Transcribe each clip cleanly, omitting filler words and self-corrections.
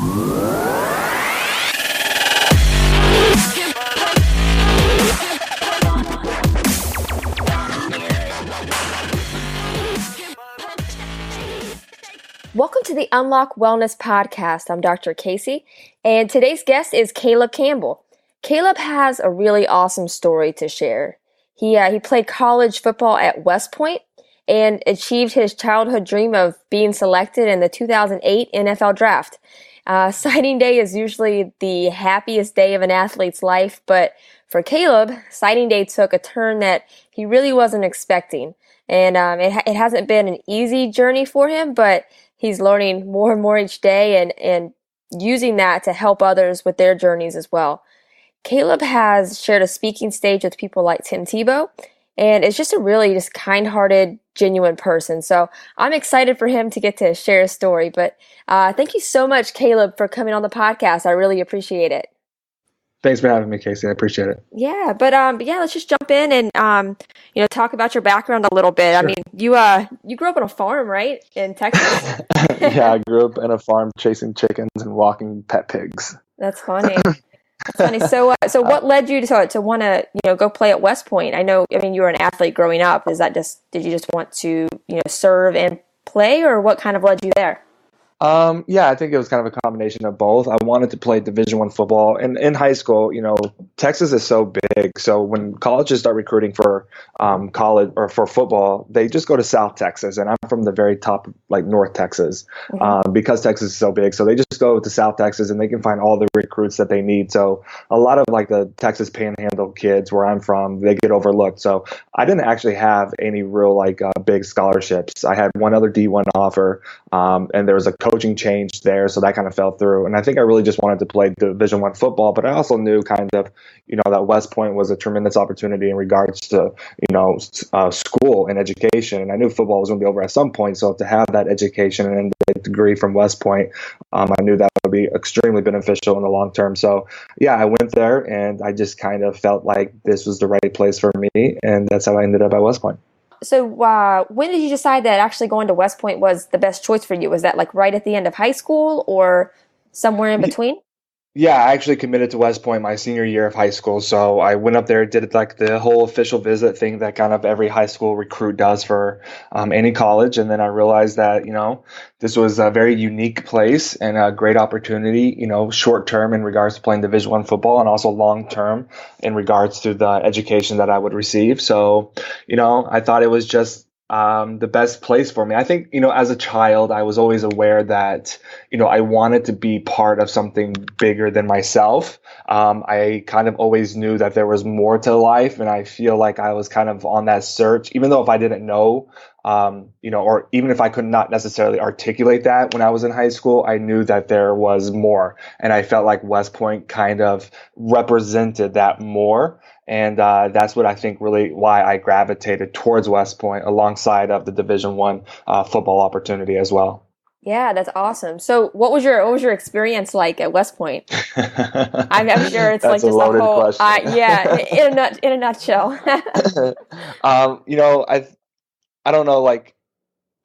Welcome to the Unlock Wellness Podcast. I'm Dr. Casey, and today's guest is Caleb Campbell. Caleb has a really awesome story to share. He played college football at West Point and achieved his childhood dream of being selected in the 2008 NFL Draft. Signing day is usually the happiest day of an athlete's life, but for Caleb, signing day took a turn that he really wasn't expecting. And it hasn't been an easy journey for him, but he's learning more and more each day and using that to help others with their journeys as well. Caleb has shared a speaking stage with people like Tim Tebow, and is just a really just kind-hearted, genuine person. So I'm excited for him to get to share his story. But thank you so much, Caleb, for coming on the podcast. I really appreciate it. Thanks for having me, Casey. I appreciate it. Yeah, but let's just jump in and talk about your background a little bit. Sure. I mean, you grew up on a farm, right, in Texas? Yeah, I grew up in a farm chasing chickens and walking pet pigs. That's funny. That's funny. So what led you to want to go play at West Point? I mean, you were an athlete growing up. Did you just want to serve and play, or what kind of led you there? Yeah, I think it was kind of a combination of both. I wanted to play Division I football, and in high school, Texas is so big. So when colleges start recruiting for college or for football, they just go to South Texas, and I'm from the very top, like North Texas, because Texas is so big. So they just go to South Texas, and they can find all the recruits that they need. So a lot of like the Texas Panhandle kids, where I'm from, they get overlooked. So I didn't actually have any real big scholarships. I had one other D1 offer, and there was a coaching change there, so that kind of fell through. And I think I really just wanted to play Division I football, but I also knew kind of, that West Point was a tremendous opportunity in regards to, school and education. And I knew football was going to be over at some point. So to have that education and a degree from West Point, I knew that would be extremely beneficial in the long term. So yeah, I went there and I just kind of felt like this was the right place for me. And that's how I ended up at West Point. So when did you decide that actually going to West Point was the best choice for you? Was that like right at the end of high school or somewhere in between? Yeah, I actually committed to West Point my senior year of high school. So I went up there, did like the whole official visit thing that kind of every high school recruit does for any college. And then I realized that, this was a very unique place and a great opportunity, short term in regards to playing Division I football, and also long term in regards to the education that I would receive. So, I thought it was just the best place for me. I think, as a child, I was always aware that, I wanted to be part of something bigger than myself. I kind of always knew that there was more to life, and I feel like I was kind of on that search, even though if I didn't know, or even if I could not necessarily articulate that when I was in high school, I knew that there was more. And I felt like West Point kind of represented that more. And that's what I think really why I gravitated towards West Point alongside of the Division I football opportunity as well. Yeah, that's awesome. So what was your experience like at West Point? I'm sure it's like just a whole question. In a nutshell. I don't know,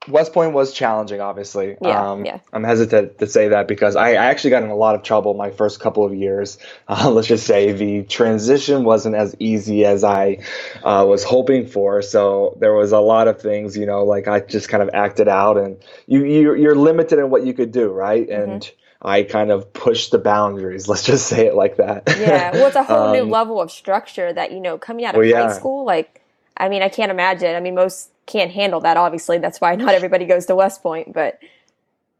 West Point was challenging, obviously. Yeah. I'm hesitant to say that because I actually got in a lot of trouble my first couple of years. Let's just say the transition wasn't as easy as I was hoping for. So there was a lot of things, I just kind of acted out, and you're limited in what you could do, right? And I kind of pushed the boundaries. Let's just say it like that. Yeah, well, it's a whole new level of structure that, coming out of high school, I can't imagine. Most can't handle that, obviously. That's why not everybody goes to West Point, but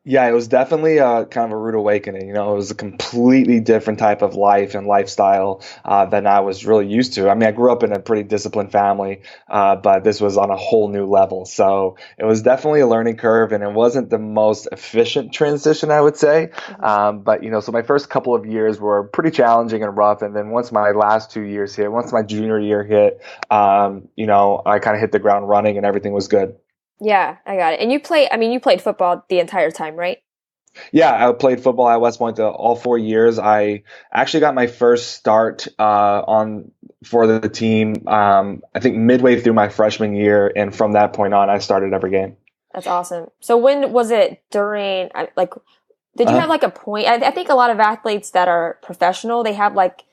yeah, it was definitely kind of a rude awakening. It was a completely different type of life and lifestyle than I was really used to. I grew up in a pretty disciplined family, but this was on a whole new level. So it was definitely a learning curve, and it wasn't the most efficient transition, I would say. But, so my first couple of years were pretty challenging and rough. And then once my last 2 years hit, once my junior year hit, I kind of hit the ground running and everything was good. Yeah, I got it. And you played football the entire time, right? Yeah, I played football at West Point all 4 years. I actually got my first start for the team, I think midway through my freshman year. And from that point on, I started every game. That's awesome. So when was it during, Did you Uh-huh. have like a point? I think a lot of athletes that are professional, they have like,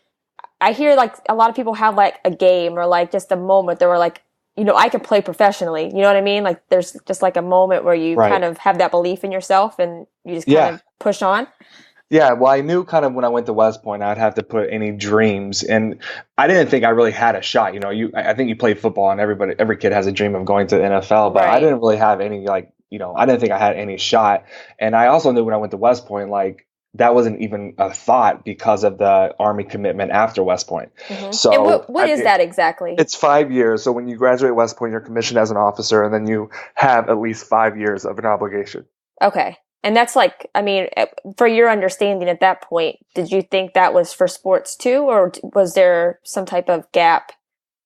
I hear like a lot of people have like a game or like just a moment that were like, I could play professionally. You know what I mean? Like there's just like a moment where you Right. kind of have that belief in yourself and you just kind Yeah. of push on. Yeah, well, I knew kind of when I went to West Point, I'd have to put any dreams, and I didn't think I really had a shot. I think you play football, and every kid has a dream of going to the NFL, but I Right. didn't really have any I didn't think I had any shot. And I also knew when I went to West Point, like that wasn't even a thought because of the Army commitment after West Point. And So what is that exactly? it's 5 years. So when you graduate West Point, you're commissioned as an officer, and then you have at least 5 years of an obligation. Okay. And that's like, I mean, for your understanding at that point, did you think that was for sports too, or was there some type of gap?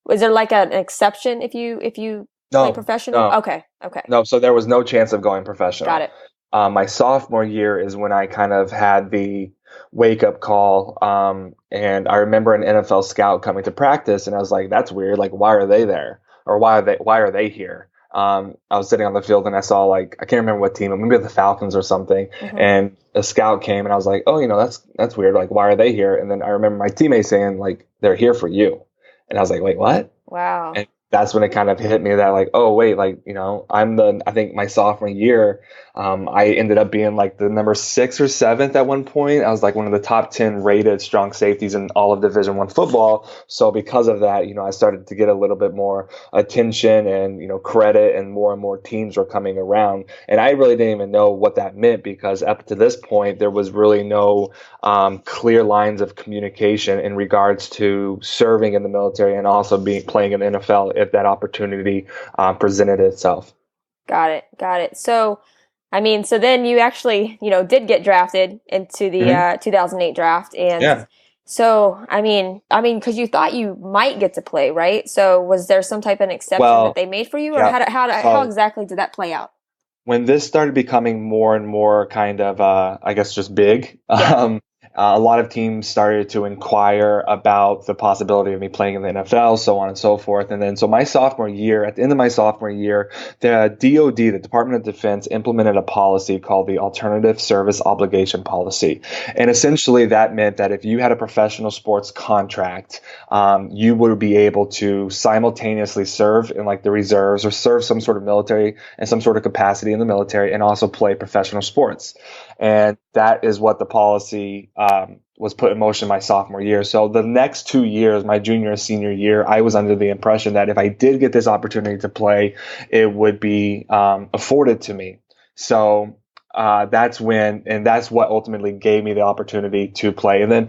Was there like an exception if you play No, professional? no. Okay. Okay. No, so there was no chance of going Got professional. it. My sophomore year is when I kind of had the wake up call. And I remember an NFL scout coming to practice, and I was like, "That's weird. Like, why are they there? Or why are they here?" I was sitting on the field and I saw like I can't remember what team, maybe the Falcons or something. Hmm. And a scout came, and I was like, "Oh, that's weird. Like, why are they here?" And then I remember my teammates saying like, "They're here for you," and I was like, "Wait, what?" Wow. And that's when it kind of hit me that like, oh wait, like I think my sophomore year, I ended up being like the number 6 or 7th at one point. I was like one of the top 10 rated strong safeties in all of Division I football. So because of that, I started to get a little bit more attention and credit, and more teams were coming around. And I really didn't even know what that meant, because up to this point there was really no clear lines of communication in regards to serving in the military and also playing in the NFL if that opportunity presented itself. Got it. Got it. So, I mean, so then you actually, did get drafted into the Hmm. 2008 draft, and Yeah. so because you thought you might get to play, right? So, was there some type of exception that Well, they made for you, or yeah. how So exactly did that play out? when this started becoming more and more kind of, I guess, just big, Yeah. a lot of teams started to inquire about the possibility of me playing in the NFL, so on and so forth. And then, so my sophomore year, at the end of my sophomore year, the DoD, the Department of Defense, implemented a policy called the Alternative Service Obligation Policy. And essentially, that meant that if you had a professional sports contract, you would be able to simultaneously serve in like the reserves or serve some sort of military and some sort of capacity in the military and also play professional sports. And that is what the policy was put in motion my sophomore year. So the next 2 years, my junior and senior year, I was under the impression that if I did get this opportunity to play, it would be afforded to me. So that's what ultimately gave me the opportunity to play. And then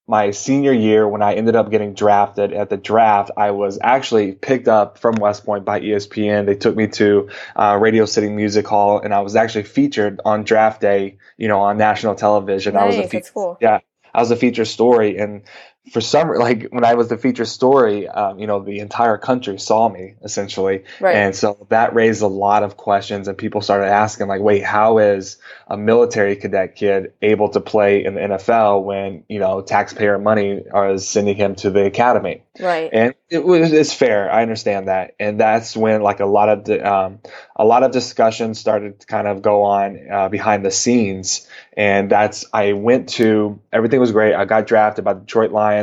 my senior year, when I ended up getting drafted at the draft, I was actually picked up from West Point by ESPN. They took me to Radio City Music Hall, and I was actually featured on draft day, on national television. Nice. That's cool. Yeah, I was a feature story, and for some, like when I was the feature story, the entire country saw me essentially, Right. and so that raised a lot of questions, and people started asking like, wait, how is a military cadet kid able to play in the NFL when taxpayer money is sending him to the academy? Right. And it's fair. I understand that, and that's when like a lot of discussion started to kind of go on behind the scenes, and I went to everything was great. I got drafted by the Detroit Lions.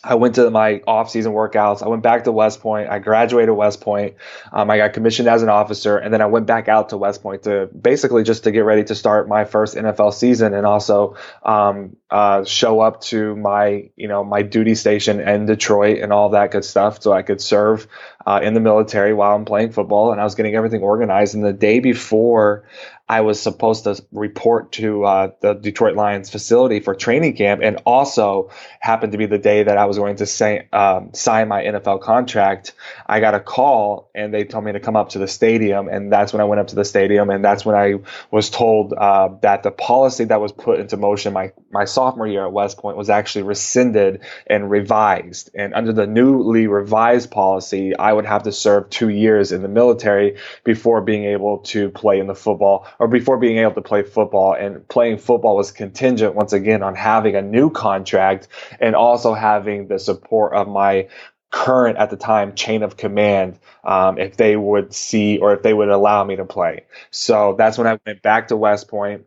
I went to my off-season workouts. I went back to West Point. I graduated West Point. I got commissioned as an officer, and then I went back out to West Point to basically just to get ready to start my first NFL season, and also show up to my duty station in Detroit and all that good stuff, so I could serve in the military while I'm playing football. And I was getting everything organized. And the day before I was supposed to report to the Detroit Lions facility for training camp, and also happened to be the day that I was going to sign my NFL contract. I got a call, and they told me to come up to the stadium, and that's when I went up to the stadium, and that's when I was told that the policy that was put into motion my sophomore year at West Point was actually rescinded and revised. And under the newly revised policy, I would have to serve 2 years in the military before being able to play in the football, or before being able to play football. And playing football was contingent once again on having a new contract and also having the support of my current at the time chain of command, if they would see or if they would allow me to play. So that's when I went back to West Point.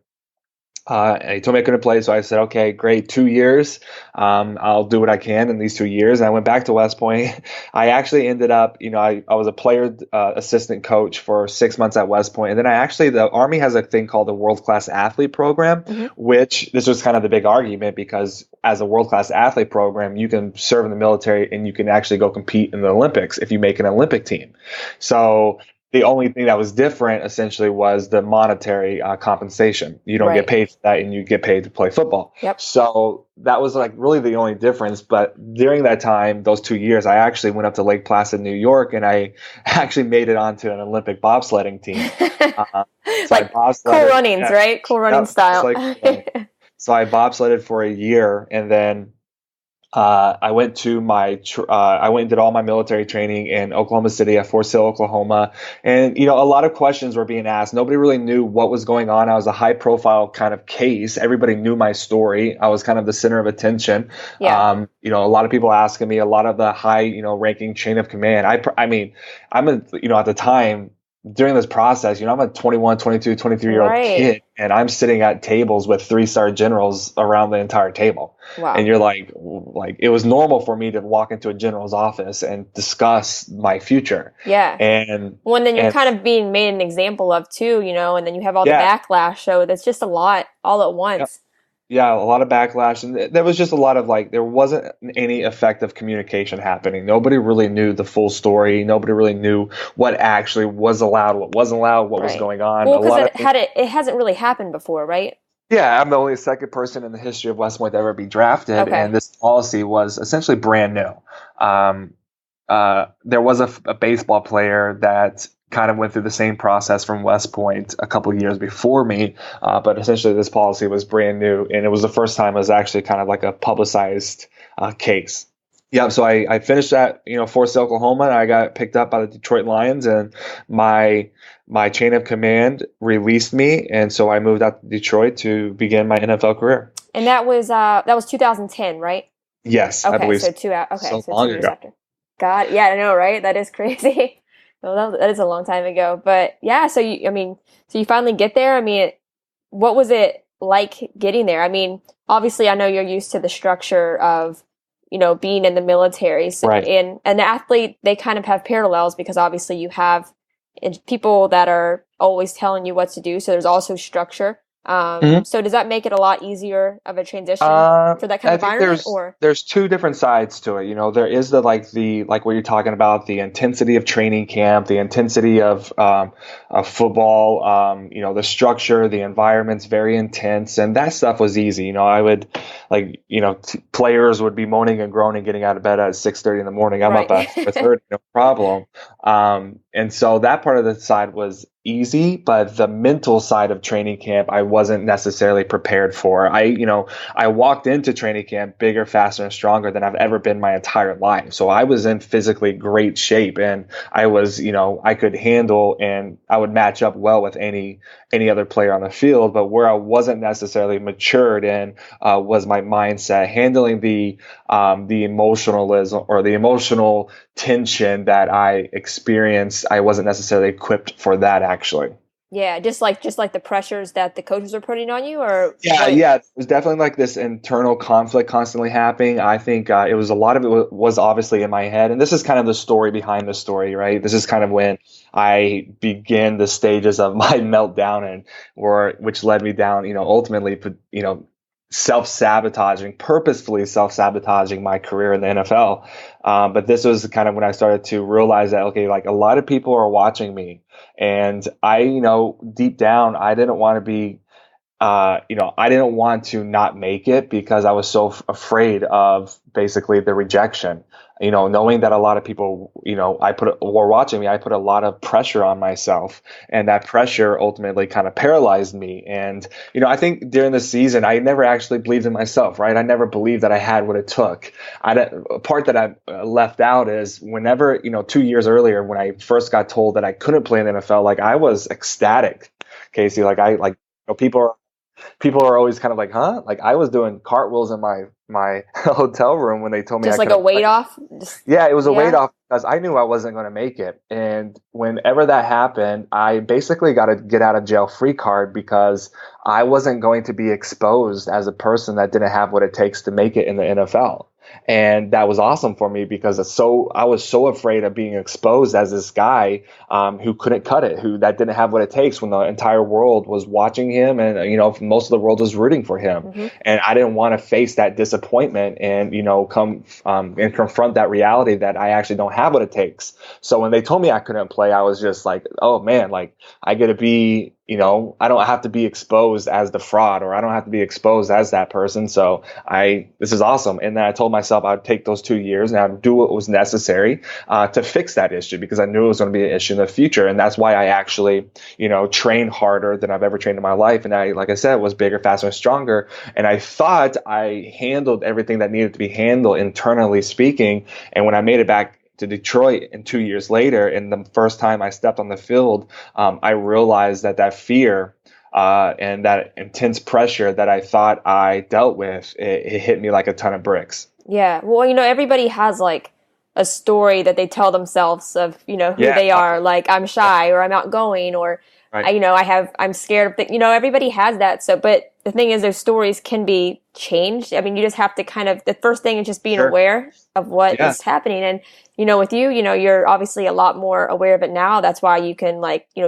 And he told me I couldn't play, so I said, okay, great, 2 years. I'll do what I can in these 2 years. And I went back to West Point. I actually ended up, I was a player assistant coach for 6 months at West Point. And then the Army has a thing called the World Class Athlete Program, Hmm. which this was kind of the big argument because as a World Class Athlete program, you can serve in the military and you can actually go compete in the Olympics if you make an Olympic team. So the only thing that was different essentially was the monetary compensation. You don't get Right. paid for that and you get paid to play football. Yep. So that was like really the only difference. But during that time, those 2 years, I actually went up to Lake Placid, New York, and I actually made it onto an Olympic bobsledding team. Uh, so I Like cool bobsledded. runnings, Yeah, right? Cool running yep, just style. like so I bobsledded for a year, and then I went and did all my military training in Oklahoma City at Fort Sill, Oklahoma. And, a lot of questions were being asked. Nobody really knew what was going on. I was a high profile kind of case. Everybody knew my story. I was kind of the center of attention. Yeah. A lot of people asking me, a lot of the high, ranking chain of command. I mean, at the time, during this process, I'm a 21, 22, 23-year-old Right. kid, and I'm sitting at tables with 3-star generals around the entire table. And Wow. you're like it was normal for me to walk into a general's office and discuss my future. Yeah. And Well, and then you're and kind of being made an example of too, and then you have all the yeah, backlash. So that's just a lot all at yeah, once. yeah, a lot of backlash, and there was just a lot of there wasn't any effective communication happening. Nobody really knew the full story. Nobody really knew what actually was allowed, what wasn't allowed, what was Right. going on. Well, A because lot of things. it hasn't really happened before, right? Yeah, I'm the only second person in the history of West Point to ever be drafted, and Okay. this policy was essentially brand new. Um, there was a baseball player that kind of went through the same process from West Point a couple years before me, but essentially this policy was brand new, and it was the first time it was actually kind of like a publicized case. Yeah, so I finished at Fort Sill, Oklahoma, and I got picked up by the Detroit Lions, and my chain of command released me, and so I moved out to Detroit to begin my NFL career. And that was 2010, right? Yes, I Okay, believe so so. okay, So so long 2 years ago. after. God, yeah, I know, right? That is crazy. Well, that is a long time ago. But yeah, so you finally get there. I mean, what was it like getting there? I mean, obviously, I know you're used to the structure of, being in the military. So, Right. and an athlete, they kind of have parallels because obviously you have people that are always telling you what to do. So there's also structure. So does that make it a lot easier of a transition for that kind I of think environment, there's or? there's two different sides to it. There is the what you're talking about, the intensity of training camp, the intensity of football. The structure, the environment's very intense, and that stuff was easy. I would players would be moaning and groaning getting out of bed at 6:30 in the morning. I'm up Right. at 4:30, no problem. And so that part of the side was easy, but the mental side of training camp, I wasn't necessarily prepared for. I walked into training camp bigger, faster, and stronger than I've ever been my entire life. So I was in physically great shape, and I was, I could handle and I would match up well with any other player on the field. But where I wasn't necessarily matured in was my mindset, handling the emotionalism or the emotional tension that I experienced. I wasn't necessarily equipped for that actually. Yeah, just like the pressures that the coaches are putting on you, or Yeah, what? yeah, it was definitely like this internal conflict constantly happening. I think it was a lot of it was obviously in my head, and this is kind of the story behind the story, right? This is kind of when I began the stages of my meltdown, and which led me down, ultimately, self-sabotaging, purposefully self-sabotaging my career in the NFL. But this was kind of when I started to realize that, okay, like a lot of people are watching me, and I, deep down, I didn't want to be I didn't want to not make it because I was so afraid of basically the rejection. Knowing that a lot of people, were watching me, I put a lot of pressure on myself, and that pressure ultimately kind of paralyzed me. And, I think during the season, I never actually believed in myself, right? I never believed that I had what it took. A part that I left out is whenever, 2 years earlier, when I first got told that I couldn't play in the NFL, like I was ecstatic, Casey. Like people are always kind of like, huh? Like I was doing cartwheels in my my hotel room when they told me I Just like a couldn't weight play. off? Just, Yeah, it was a weight yeah. off because I knew I wasn't going to make it. And whenever that happened, I basically got a get out of jail free card because I wasn't going to be exposed as a person that didn't have what it takes to make it in the NFL. And that was awesome for me because I was so afraid of being exposed as this guy who couldn't cut it, who that didn't have what it takes when the entire world was watching him and most of the world was rooting for him. Hmm. And I didn't want to face that disappointment and come and confront that reality that I actually don't have what it takes. So when they told me I couldn't play, I was just like, oh man, like I get to be, I don't have to be exposed as the fraud, or I don't have to be exposed as that person. So this is awesome. And then I told myself I'd take those 2 years and I'd do what was necessary to fix that issue, because I knew it was going to be an issue in the future. And that's why I actually, trained harder than I've ever trained in my life. And I, like I said, was bigger, faster, and stronger. And I thought I handled everything that needed to be handled internally speaking. And when I made it back to Detroit and 2 years later, and the first time I stepped on the field, I realized that fear and that intense pressure that I thought I dealt with, it hit me like a ton of bricks. Yeah. Well, everybody has like a story that they tell themselves of, who Yeah, they are. Like I'm shy or I'm outgoing or right. I'm scared of things. Everybody has that. So, but the thing is, those stories can be changed. I mean, you just have to the first thing is just being Sure. aware of what Yeah, is happening. And, with you, you're obviously a lot more aware of it now. That's why you can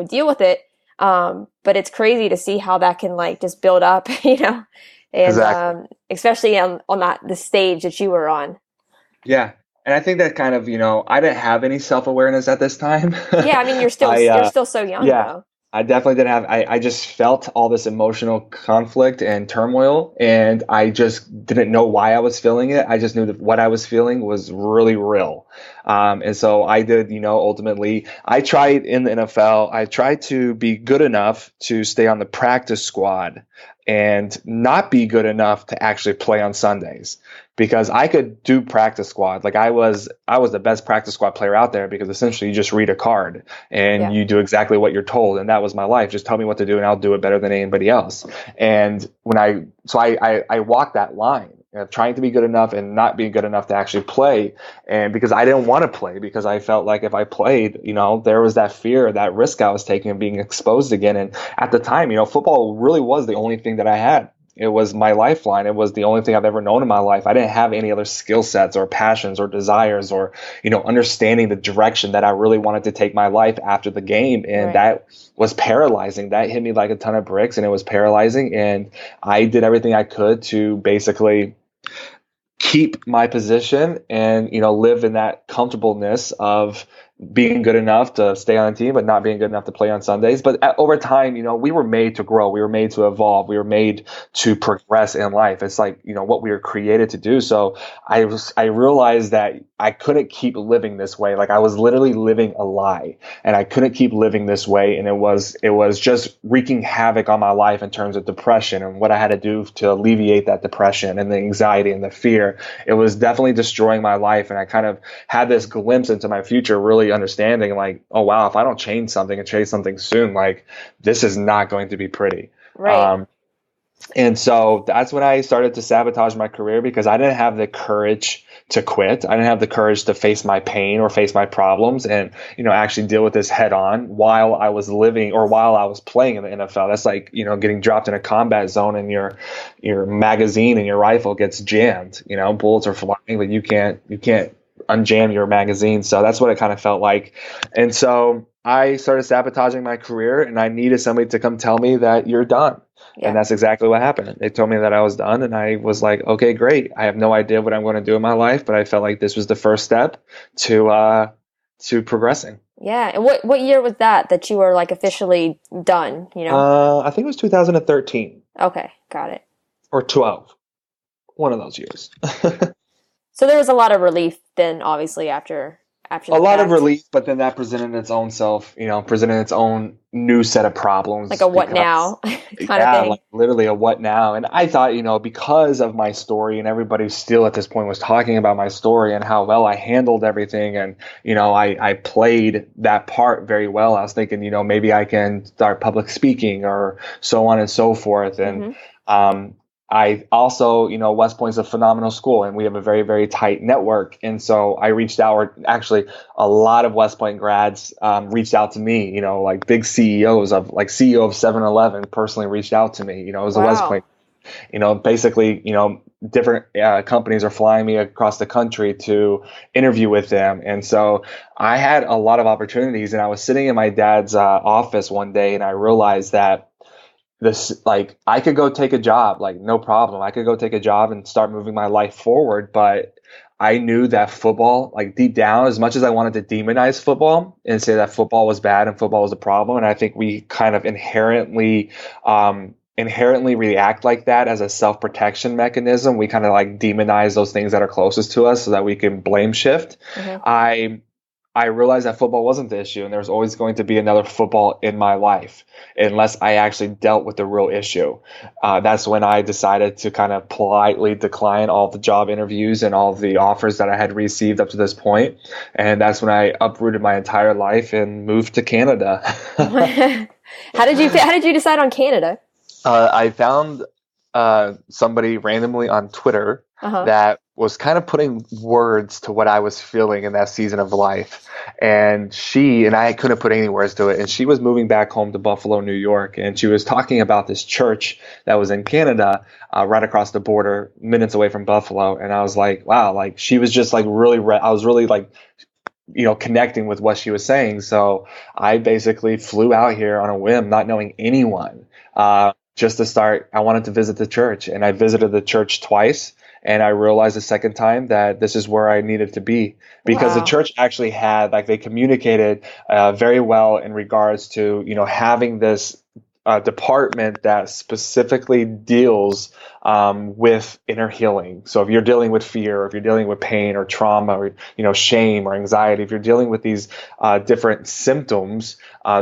deal with it. But it's crazy to see how that can just build up, and, exactly. especially on the stage that you were on. Yeah. And I think that kind of, I didn't have any self-awareness at this time. Yeah. I mean, I, you're still so young yeah, though. I definitely didn't have, I just felt all this emotional conflict and turmoil, and I just didn't know why I was feeling it. I just knew that what I was feeling was really real. And so I did, ultimately, I tried in the NFL, I tried to be good enough to stay on the practice squad and not be good enough to actually play on Sundays, because I could do practice squad. Like I was the best practice squad player out there, because essentially you just read a card and Yeah. you do exactly what you're told. And that was my life. Just tell me what to do and I'll do it better than anybody else. And I walked that line of trying to be good enough and not being good enough to actually play. And because I didn't want to play, because I felt like if I played, there was that fear, that risk I was taking of being exposed again. And at the time, football really was the only thing that I had. It was my lifeline. It was the only thing I've ever known in my life. I didn't have any other skill sets or passions or desires or, understanding the direction that I really wanted to take my life after the game. And Right. that was paralyzing. That hit me like a ton of bricks, and it was paralyzing. And I did everything I could to basically keep my position and live in that comfortableness of being good enough to stay on the team but not being good enough to play on Sundays. But over time, we were made to grow, we were made to evolve, we were made to progress in life. It's like what we were created to do. So I realized that I couldn't keep living this way. Like I was literally living a lie, and I couldn't keep living this way. And it was just wreaking havoc on my life in terms of depression and what I had to do to alleviate that depression and the anxiety and the fear. It was definitely destroying my life. And I kind of had this glimpse into my future, really understanding like, oh wow, if I don't change something and change something soon, like this is not going to be pretty. Right. And so that's when I started to sabotage my career, because I didn't have the courage to quit. I didn't have the courage to face my pain or face my problems and, actually deal with this head on while I was living or while I was playing in the NFL. That's like, getting dropped in a combat zone and your magazine and your rifle gets jammed, bullets are flying, but you can't unjam your magazine. So that's what it kind of felt like. And so I started sabotaging my career, and I needed somebody to come tell me that you're done. And Yeah. that's exactly what happened. They told me that I was done, and I was like, okay, great. I have no idea what I'm going to do in my life, but I felt like this was the first step to progressing. Yeah. And what year was that you were like officially done? I think it was 2013 Okay, got it. or 12, one of those years. So there was a lot of relief then, obviously, after A the lot of fact. relief, but then that presented its own presented its own new set of Like problems, a what because now kind of yeah, thing. like literally a what now. And I thought, because of my story, and everybody still at this point was talking about my story and how well I handled everything, and I played that part very well. I was thinking, maybe I can start public speaking or so on and so forth. And Hmm. I also, West Point's a phenomenal school and we have a very, very tight network. And so I reached out, or actually a lot of West Point grads reached out to me, like big CEOs CEO of 7-Eleven personally reached out to me, it was a West Wow. Point, basically, different companies are flying me across the country to interview with them. And so I had a lot of opportunities, and I was sitting in my dad's office one day and I realized that I could go take a job, like no problem. I could go take a job and start moving my life forward. But I knew that football, like deep down, as much as I wanted to demonize football and say that football was bad and football was a problem, and I think we kind of inherently react like that as a self-protection mechanism. We kind of like demonize those things that are closest to us so that we can blame shift. Mm-hmm. I realized that football wasn't the issue, and there was always going to be another football in my life unless I actually dealt with the real issue. That's when I decided to kind of politely decline all the job interviews and all the offers that I had received up to this point. And that's when I uprooted my entire life and moved to Canada. How did you decide on Canada? I found somebody randomly on Twitter Uh-huh. that was kind of putting words to what I was feeling in that season of life. And I couldn't put any words to it. And she was moving back home to Buffalo, New York. And she was talking about this church that was in Canada, right across the border, minutes away from Buffalo. And I was like, wow, like she was just like really, I was really like, connecting with what she was saying. So I basically flew out here on a whim, not knowing anyone, just to start. I wanted to visit the church, and I visited the church twice. And I realized the second time that this is where I needed to be, because the Wow. church actually had, like, they communicated very well in regards to, having this department that specifically deals with inner healing. So if you're dealing with fear, or if you're dealing with pain or trauma, or shame or anxiety, if you're dealing with these different symptoms,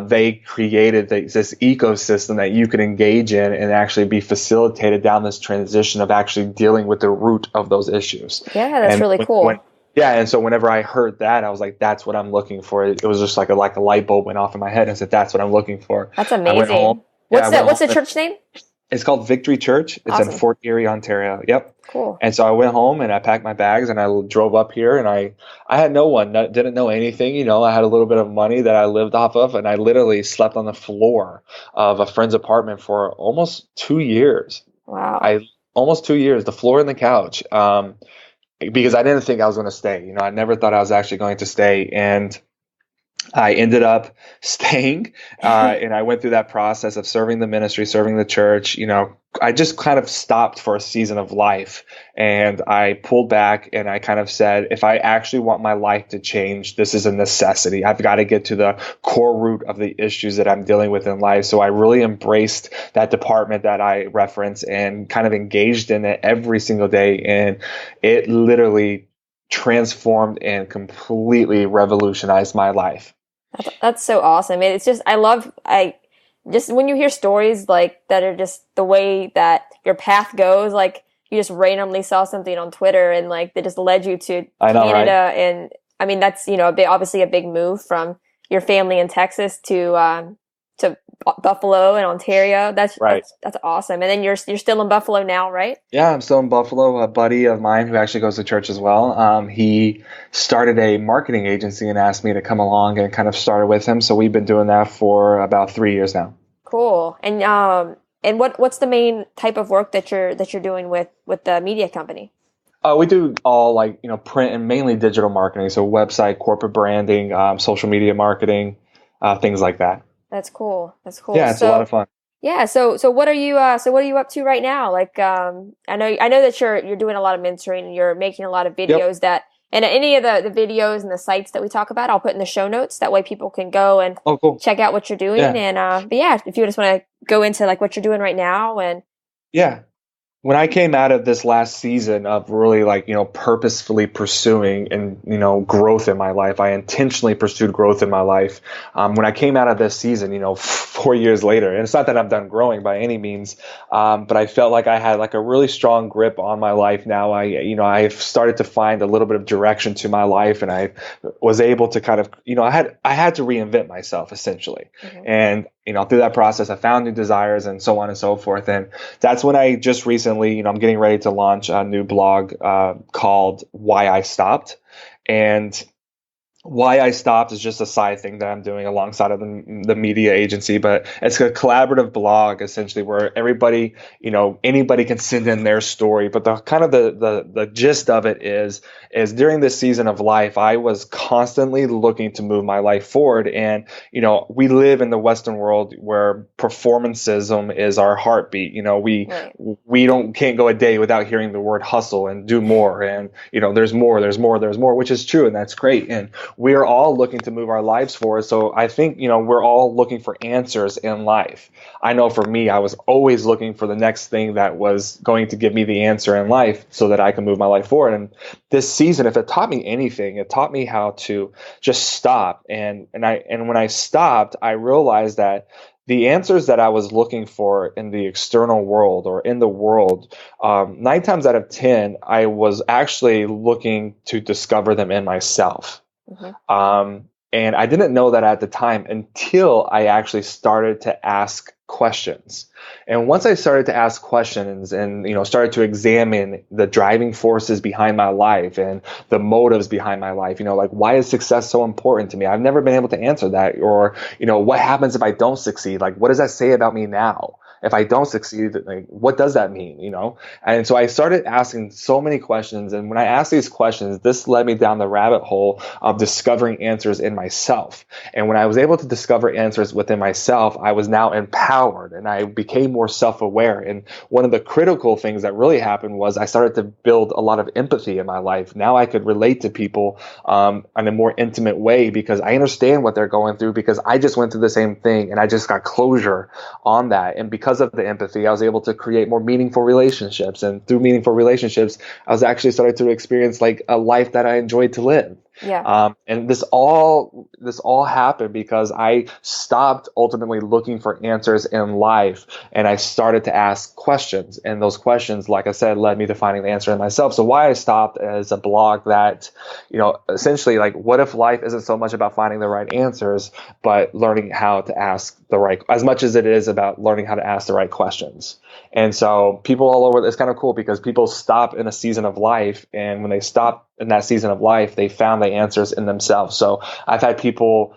they created this ecosystem that you could engage in and actually be facilitated down this transition of actually dealing with the root of those issues. Yeah, that's And really cool. yeah, and so whenever I heard that, I was like, "That's what I'm looking for." It was just like a light bulb went off in my head, and I said, "That's what I'm looking for." That's I went home. amazing. Yeah, What's I the went what's home. the church name? It's called Victory Church. It's in Awesome. Fort Erie, Ontario. Yep. Cool. And so I went home and I packed my bags and I drove up here, and I had no one, didn't know anything. I had a little bit of money that I lived off of, and I literally slept on the floor of a friend's apartment for almost 2 years. Wow. I almost 2 years, the floor and the couch, because I didn't think I was going to stay. I never thought I was actually going to stay, and I ended up staying, and I went through that process of serving the ministry, serving the church. I just kind of stopped for a season of life, and I pulled back and I kind of said, if I actually want my life to change, this is a necessity. I've got to get to the core root of the issues that I'm dealing with in life. So I really embraced that department that I reference and kind of engaged in it every single day. And it literally transformed and completely revolutionized my life. That's so awesome. It's just I just when you hear stories like that are just the way that your path goes, like you just randomly saw something on Twitter and like that just led you to I know, Canada, right? and I mean that's obviously a big move from your family in Texas to Buffalo and Ontario. That's Right. that's that's awesome. And then you're still in Buffalo now, right? Yeah, I'm still in Buffalo. A buddy of mine who actually goes to church as well. He started a marketing agency and asked me to come along and kind of started with him. So we've been doing that for about 3 years now. Cool. And what's the main type of work that you're doing with the media company? We do all print and mainly digital marketing. So website, corporate branding, social media marketing, things like that. That's cool. That's cool. Yeah, it's a lot of fun. Yeah, so what are you up to right now? Like I know that you're doing a lot of mentoring and you're making a lot of Yep. videos that, and any of the videos and the sites that we talk about, I'll put in the show notes. That way people can go and Oh, cool. check out what you're doing. Yeah. And but yeah, if you just want to go into like what you're doing right now and Yeah. When I came out of this last season of really purposefully pursuing and, growth in my life, I intentionally pursued growth in my life. When I came out of this season, 4 years later, and it's not that I'm done growing by any means, but I felt like I had like a really strong grip on my life now. I've started to find a little bit of direction to my life, and I was able to kind of, I had to reinvent myself essentially. Mhm. And through that process, I found new desires and so on and so forth. And that's when I just recently, I'm getting ready to launch a new blog called Why I Stopped. And why I stopped is just a side thing that I'm doing alongside of the media agency, but it's a collaborative blog essentially where everybody, anybody can send in their story. But the kind of the gist of it is during this season of life, I was constantly looking to move my life forward. And, we live in the Western world where performancism is our heartbeat. Right. We can't go a day without hearing the word hustle and do more. And, there's more, which is true. And that's great. And we're all looking to move our lives forward. So I think, we're all looking for answers in life. I know for me, I was always looking for the next thing that was going to give me the answer in life so that I can move my life forward. And this season, if it taught me anything, it taught me how to just stop. And when I stopped, I realized that the answers that I was looking for in the external world or in the world, 9 times out of 10, I was actually looking to discover them in myself. Mm-hmm. And I didn't know that at the time until I actually started to ask questions. And once I started to ask questions and, started to examine the driving forces behind my life and the motives behind my life, like why is success so important to me? I've never been able to answer that. Or, what happens if I don't succeed? Like, what does that say about me now? If I don't succeed, like, what does that mean? And so I started asking so many questions. And when I asked these questions, this led me down the rabbit hole of discovering answers in myself. And when I was able to discover answers within myself, I was now empowered and I became more self-aware. And one of the critical things that really happened was I started to build a lot of empathy in my life. Now I could relate to people in a more intimate way because I understand what they're going through because I just went through the same thing and I just got closure on that. And because of the empathy, I was able to create more meaningful relationships. And through meaningful relationships, I was actually starting to experience like a life that I enjoyed to live. Yeah. And this all happened because I stopped ultimately looking for answers in life and I started to ask questions. And those questions, like I said, led me to finding the answer in myself. So Why I Stopped is a blog that, essentially like, what if life isn't so much about finding the right answers, but learning how to ask as much as it is about learning how to ask the right questions. And so people all over, it's kind of cool because people stop in a season of life. And when they stop in that season of life, they found the answers in themselves. So I've had people,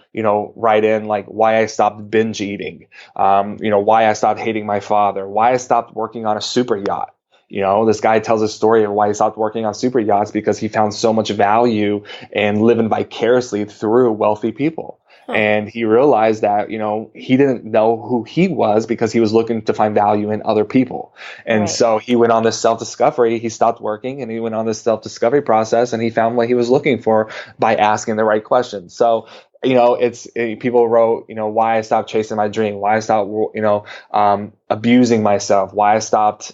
write in like why I stopped binge eating, why I stopped hating my father, why I stopped working on a super yacht. This guy tells a story of why he stopped working on super yachts because he found so much value in living vicariously through wealthy people. Huh. And he realized that, he didn't know who he was because he was looking to find value in other people. And Right. so he went on this self-discovery. He stopped working and he went on this self-discovery process and he found what he was looking for by asking the right questions. So, people wrote, why I stopped chasing my dream, why I stopped, abusing myself, why I stopped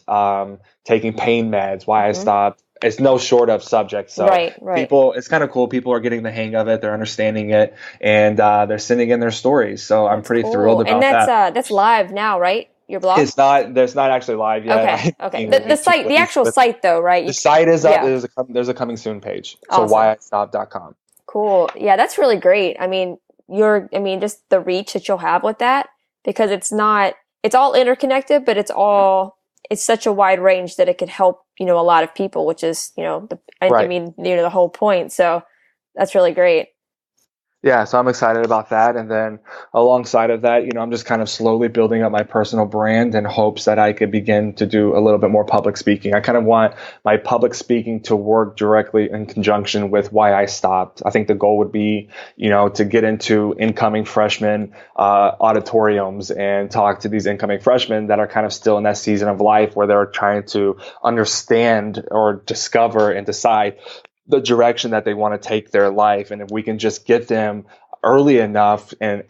taking pain meds, why I Mm-hmm. stopped. It's no short of subject. So Right. people, it's kind of cool. People are getting the hang of it. They're understanding it and they're sending in their stories. So I'm That's pretty thrilled cool. And about that. that's live now, right? Your blog? There's not actually live yet. Okay. I'm Okay. being The way too site, the pleased actual with site though, right? the site is up. Yeah. There's a coming soon page. So Awesome. whyistop.com. Cool. Yeah, that's really great. I mean, just the reach that you'll have with that because it's all interconnected, but it's such a wide range that it could help, a lot of people, which is, Right. the whole point. So that's really great. Yeah, so I'm excited about that. And then alongside of that, I'm just kind of slowly building up my personal brand in hopes that I could begin to do a little bit more public speaking. I kind of want my public speaking to work directly in conjunction with Why I Stopped. I think the goal would be, to get into incoming freshmen auditoriums and talk to these incoming freshmen that are kind of still in that season of life where they're trying to understand or discover and decide the direction that they want to take their life. And if we can just get them early enough and,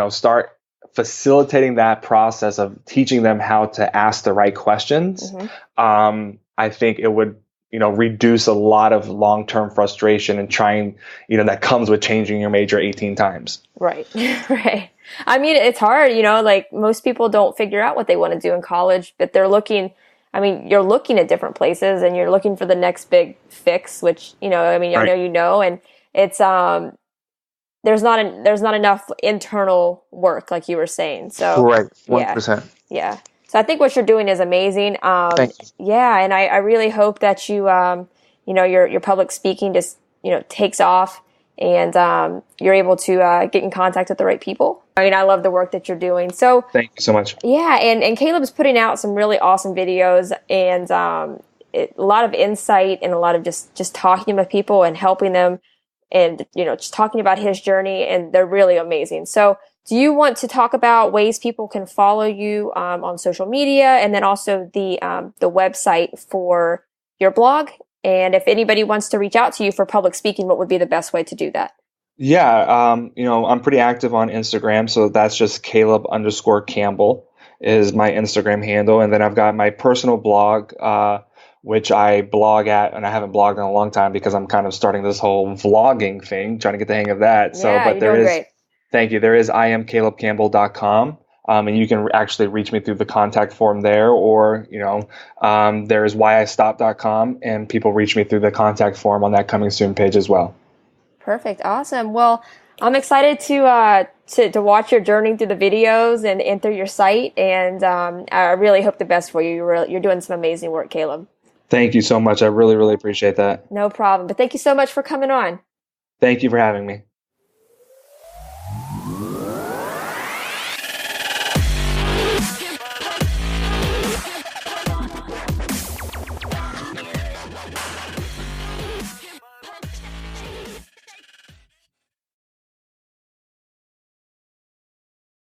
start facilitating that process of teaching them how to ask the right questions, I think it would, reduce a lot of long-term frustration and trying, that comes with changing your major 18 times. Right. Right. I mean, it's hard, like most people don't figure out what they want to do in college, but you're looking at different places and you're looking for the next big fix, which, I Right. know, and it's, there's not enough internal work like you were saying. So Right, yeah, 100%. yeah. So I think what you're doing is amazing. Thank you. Yeah, and I really hope that your public speaking just takes off, and you're able to get in contact with the right people. I mean, I love the work that you're doing. So Thank you so much. yeah, and Caleb's putting out some really awesome videos, and a lot of insight, and a lot of just talking with people and helping them, and just talking about his journey, and they're really amazing. So do you want to talk about ways people can follow you on social media, and then also the website for your blog? And if anybody wants to reach out to you for public speaking, what would be the best way to do that? Yeah, I'm pretty active on Instagram, so that's just Caleb_Campbell is my Instagram handle. And then I've got my personal blog, which I blog at, and I haven't blogged in a long time because I'm kind of starting this whole vlogging thing, trying to get the hang of that. So, Yeah, but you're there doing is, great. thank you, there is IamCalebCampbell.com. And you can actually reach me through the contact form there, or, there is whyistop.com, and people reach me through the contact form on that coming soon page as well. Perfect. Awesome. Well, I'm excited to watch your journey through the videos and through your site, and I really hope the best for you. You're doing some amazing work, Caleb. Thank you so much. I really, really appreciate that. No problem. But thank you so much for coming on. Thank you for having me.